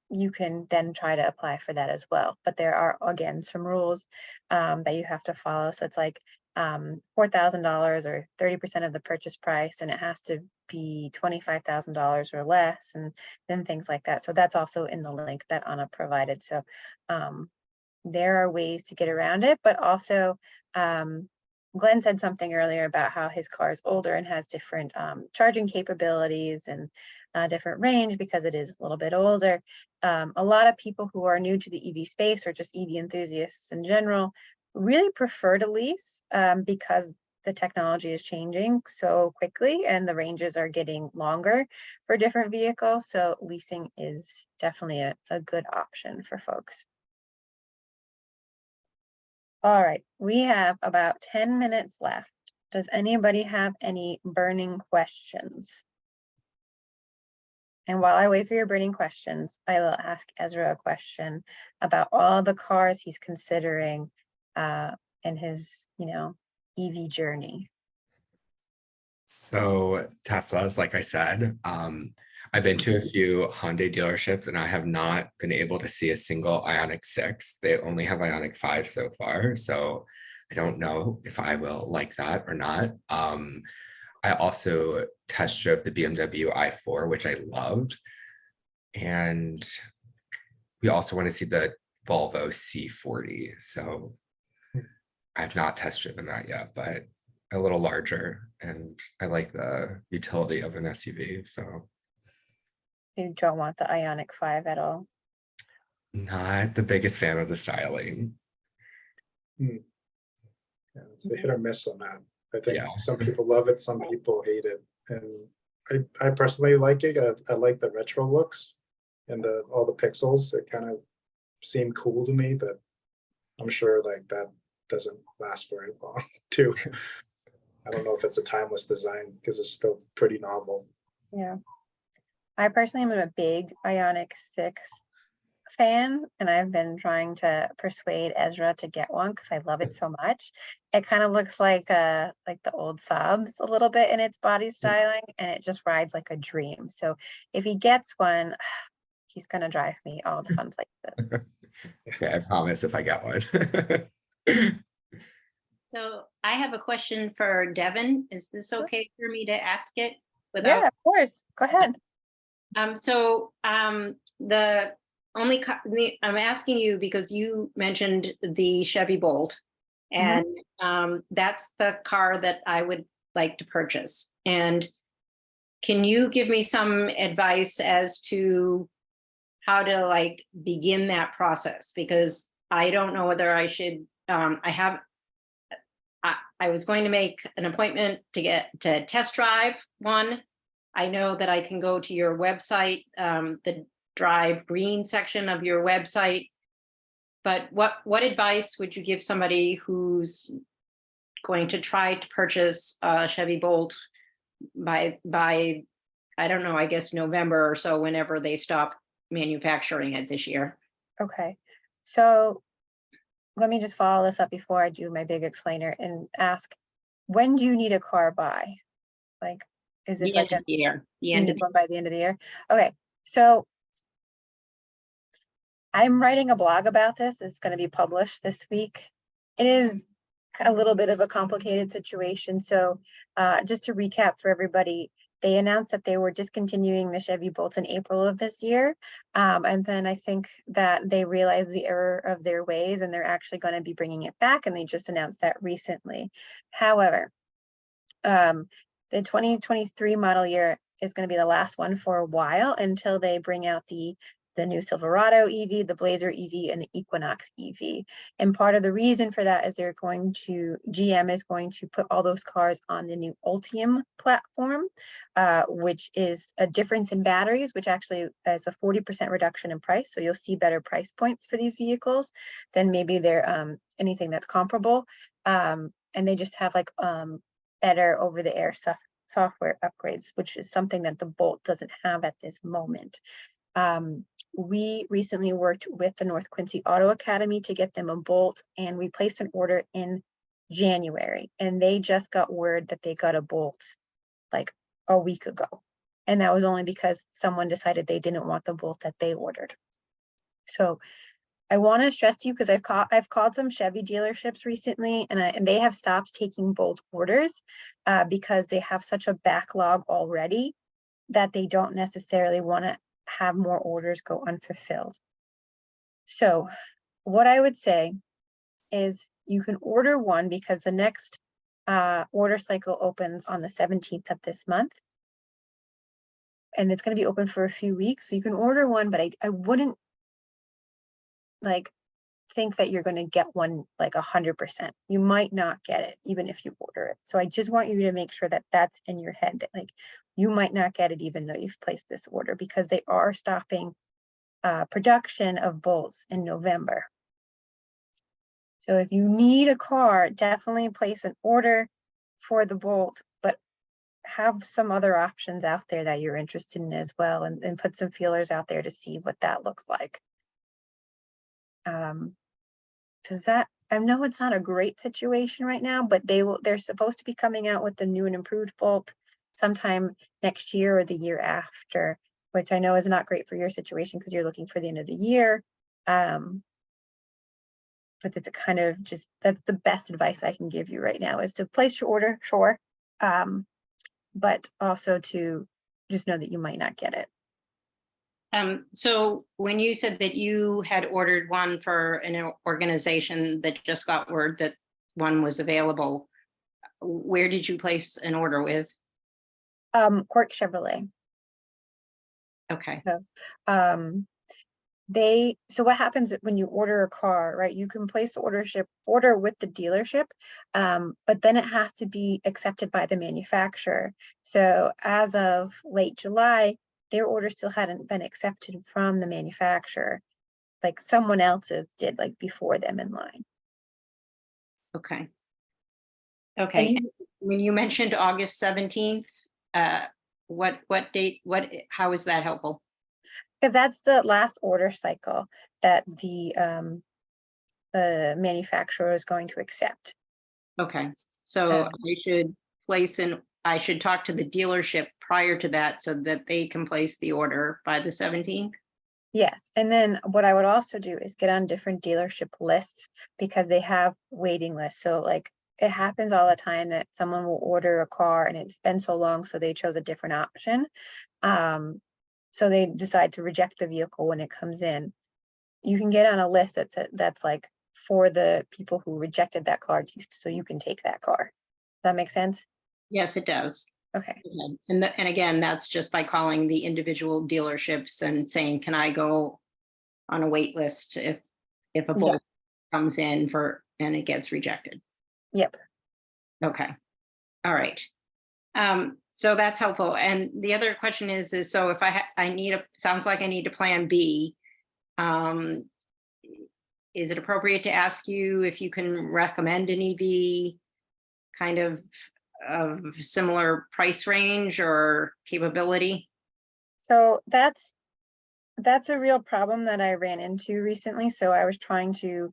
you can then try to apply for that as well. But there are, again, some rules that you have to follow. So it's like $4,000 or 30% of the purchase price, and it has to be $25,000 or less, and then things like that. So that's also in the link that Anna provided. So there are ways to get around it, but also Glenn said something earlier about how his car is older and has different charging capabilities and different range because it is a little bit older. A lot of people who are new to the EV space or just EV enthusiasts in general really prefer to lease because the technology is changing so quickly and the ranges are getting longer for different vehicles. So leasing is definitely a good option for folks. All right, we have about 10 minutes left. Does anybody have any burning questions? And while I wait for your burning questions, I will ask Ezra a question about all the cars he's considering in his, EV journey. So Teslas, like I said, I've been to a few Hyundai dealerships and I have not been able to see a single Ioniq 6. They only have Ioniq 5 so far. So I don't know if I will like that or not. I also test drove the BMW i4, which I loved. And we also want to see the Volvo C40. So I've not test driven that yet, but a little larger. And I like the utility of an SUV. So You don't want the Ioniq 5 at all? not the biggest fan of the styling. Yeah, it's a hit or miss on that. I think Yeah. some people love it, some people hate it. And I personally like it. I like the retro looks and all the pixels. It kind of seem cool to me, but I'm sure like that doesn't last very long too. I don't know if it's a timeless design because it's still pretty novel. Yeah. I personally am a big Ioniq 6 fan, and I've been trying to persuade Ezra to get one because I love it so much. It kind of looks like the old Saabs a little bit in its body styling, and it just rides like a dream. So if he gets one, he's gonna drive me all the fun places. Okay, I promise if I get one. So I have a question for Devin. Is this okay for me to ask it Yeah, of course. Go ahead. I'm asking you because you mentioned the Chevy Bolt, and that's the car that I would like to purchase. And can you give me some advice as to how to like begin that process, because I don't know whether I should, I was going to make an appointment to test drive one. I know that I can go to your website, the Drive Green section of your website. But what advice would you give somebody who's going to try to purchase a Chevy Bolt by I don't know, I guess November or so, whenever they stop manufacturing it this year? Okay, so let me just follow this up before I do my big explainer and ask, when do you need a car by? Like, is this The like end of the year, the you end need of the one by the end of the year? Okay, so I'm writing a blog about this. It's going to be published this week. It is a little bit of a complicated situation. So just to recap for everybody, they announced that they were discontinuing the Chevy Bolt in April of this year. And then I think that they realized the error of their ways and they're actually going to be bringing it back. And they just announced that recently. However, the 2023 model year is going to be the last one for a while until they bring out the new Silverado EV, the Blazer EV, and the Equinox EV. And part of the reason for that is GM is going to put all those cars on the new Ultium platform, which is a difference in batteries, which actually is a 40% reduction in price. So you'll see better price points for these vehicles than maybe they're anything that's comparable. And they just have like better over-the-air software upgrades, which is something that the Bolt doesn't have at this moment. We recently worked with the North Quincy Auto Academy to get them a Bolt, and we placed an order in January, and they just got word that they got a Bolt like a week ago. And that was only because someone decided they didn't want the Bolt that they ordered. So I want to stress to you, because I've called some Chevy dealerships recently, and they have stopped taking Bolt orders because they have such a backlog already that they don't necessarily want to have more orders go unfulfilled. So what I would say is you can order one, because the next order cycle opens on the 17th of this month. And it's going to be open for a few weeks. So you can order one, but I wouldn't like think that you're going to get one like 100%. You might not get it even if you order it. So I just want you to make sure that that's in your head, that like you might not get it even though you've placed this order, because they are stopping production of Bolts in November. So if you need a car, definitely place an order for the Bolt, but have some other options out there that you're interested in as well, and put some feelers out there to see what that looks like. Does that, I know it's not a great situation right now, but they're supposed to be coming out with the new and improved Bolt sometime next year or the year after, which I know is not great for your situation because you're looking for the end of the year. But it's a kind of just, that's the best advice I can give you right now, is to place your order, sure. But also to just know that you might not get it. So when you said that you had ordered one for an organization that just got word that one was available, where did you place an order with? Quirk Chevrolet. Okay. So, so what happens when you order a car, right? You can place the order with the dealership, but then it has to be accepted by the manufacturer. So as of late July, their order still hadn't been accepted from the manufacturer, like someone else's did, like before them in line. Okay. Okay. When you mentioned August 17th, what date, how is that helpful? Because that's the last order cycle that the manufacturer is going to accept. Okay, so I should talk to the dealership prior to that so that they can place the order by the 17th? Yes, and then what I would also do is get on different dealership lists, because they have waiting lists. So like it happens all the time that someone will order a car and it's been so long, so they chose a different option. So they decide to reject the vehicle when it comes in. You can get on a list that's like for the people who rejected that car, so you can take that car. Does that make sense? Yes, it does. Okay, Okay. And again, that's just by calling the individual dealerships and saying, can I go on a wait list if a Bolt comes in and it gets rejected? yep. Okay. All right. So that's helpful. And the other question is so if I need sounds like I need a plan B. Is it appropriate to ask you if you can recommend an EV kind of similar price range or capability? So that's a real problem that I ran into recently. So I was trying to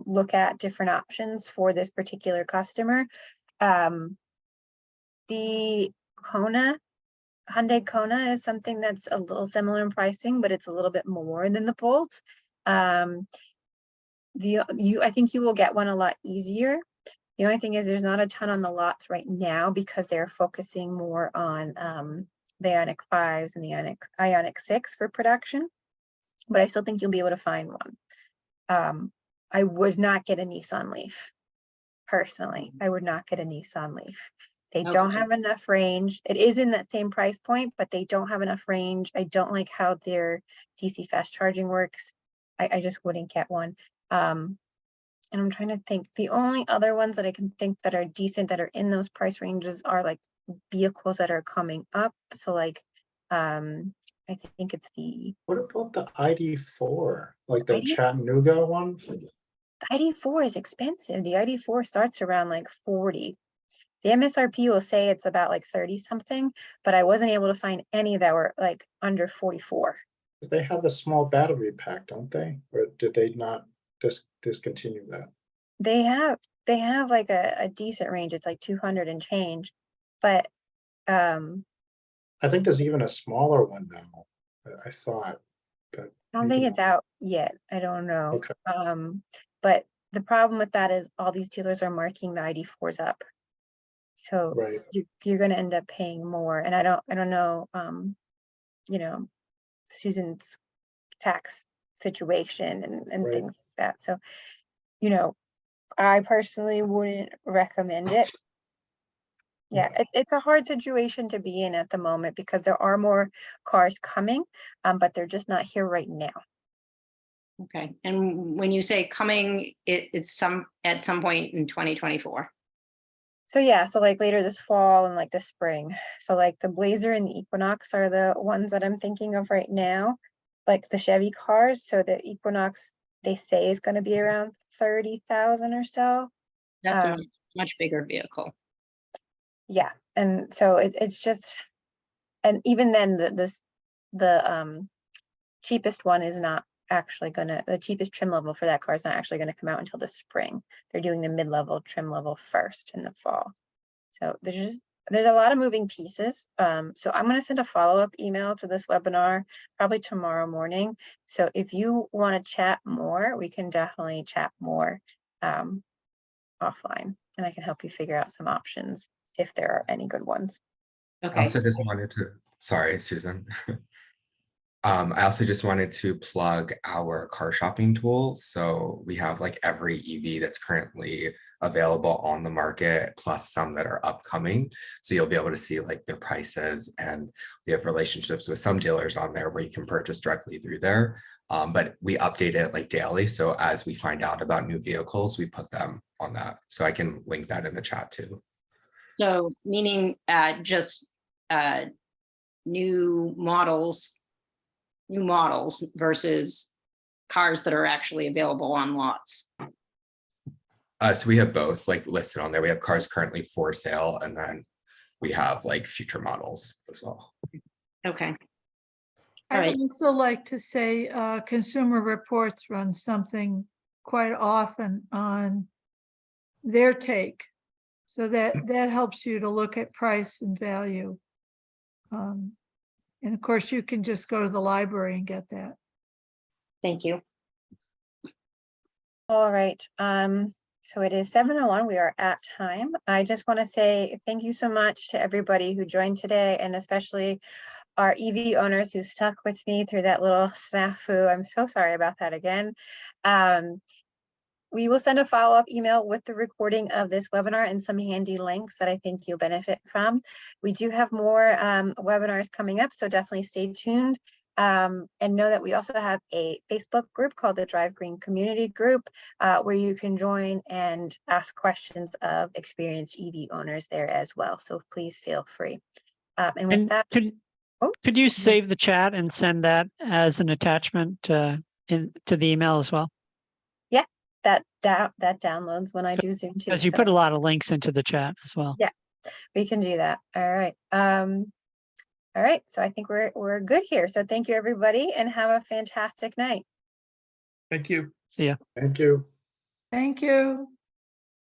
look at different options for this particular customer. The Hyundai Kona is something that's a little similar in pricing, but it's a little bit more than the Bolt. I think you will get one a lot easier. The only thing is there's not a ton on the lots right now because they're focusing more on the Ioniq 5s and the Ioniq 6 for production, but I still think you'll be able to find one. I would not get a Nissan Leaf. Personally, I would not get a Nissan Leaf. They don't have enough range. It is in that same price point, but they don't have enough range. I don't like how their DC fast charging works. I just wouldn't get one. And I'm trying to think, the only other ones that I can think that are decent that are in those price ranges are like vehicles that are coming up. So like, I think it's the What about the ID4, like the ID? Chattanooga one? The ID4 is expensive. The ID4 starts around like 40. The MSRP will say it's about like 30 something, but I wasn't able to find any that were like under 44. Because they have a small battery pack, don't they? Or did they not discontinue that? They have like a decent range. It's like 200 and change, but I think there's even a smaller one now. I thought, but I don't think it's out yet. I don't know. Okay. But the problem with that is all these dealers are marking the ID4s up. So right. you're going to end up paying more. And I don't know, you know, Susan's tax situation and Right. things like that. So, you know, I personally wouldn't recommend it. Yeah, it's a hard situation to be in at the moment because there are more cars coming, but they're just not here right now. Okay. And when you say coming, it's at some point in 2024. So yeah, so like later this fall and like this spring. So like the Blazer and the Equinox are the ones that I'm thinking of right now, like the Chevy cars. So the Equinox, they say is going to be around 30,000 or so. That's a much bigger vehicle. Yeah, and so it's just, and even then the cheapest one is not actually the cheapest trim level for that car is not actually going to come out until the spring. They're doing the mid-level trim level first in the fall. So there's a lot of moving pieces. So I'm going to send a follow-up email to this webinar probably tomorrow morning. So if you want to chat more, we can definitely chat more offline, and I can help you figure out some options if there are any good ones. Okay. I also just wanted to, sorry, Susan. I also just wanted to plug our car shopping tool. So we have like every EV that's currently available on the market, plus some that are upcoming. So you'll be able to see like their prices, and we have relationships with some dealers on there where you can purchase directly through there. But we update it like daily. So as we find out about new vehicles, we put them on that. So I can link that in the chat too. So meaning just new models versus cars that are actually available on lots. So we have both like listed on there. We have cars currently for sale, and then we have like future models as well. Okay. I Right. would also like to say Consumer Reports run something quite often on their take. So that helps you to look at price and value. And of course, you can just go to the library and get that. Thank you. All right. So it is 7:01. We are at time. I just want to say thank you so much to everybody who joined today, and especially our EV owners who stuck with me through that little snafu. I'm so sorry about that again. we will send a follow-up email with the recording of this webinar and some handy links that I think you'll benefit from. We do have more webinars coming up, so definitely stay tuned. And know that we also have a Facebook group called the Drive Green Community Group, where you can join and ask questions of experienced EV owners there as well. So please feel free. And with that, Could you save the chat and send that as an attachment to the email as well? yeah, that downloads when I do Zoom too. Because you so put a lot of links into the chat as well. Yeah. we can do that. All right. All right. So I think we're good here. So thank you, everybody, and have a fantastic night. Thank you. See ya. Thank you. Thank you.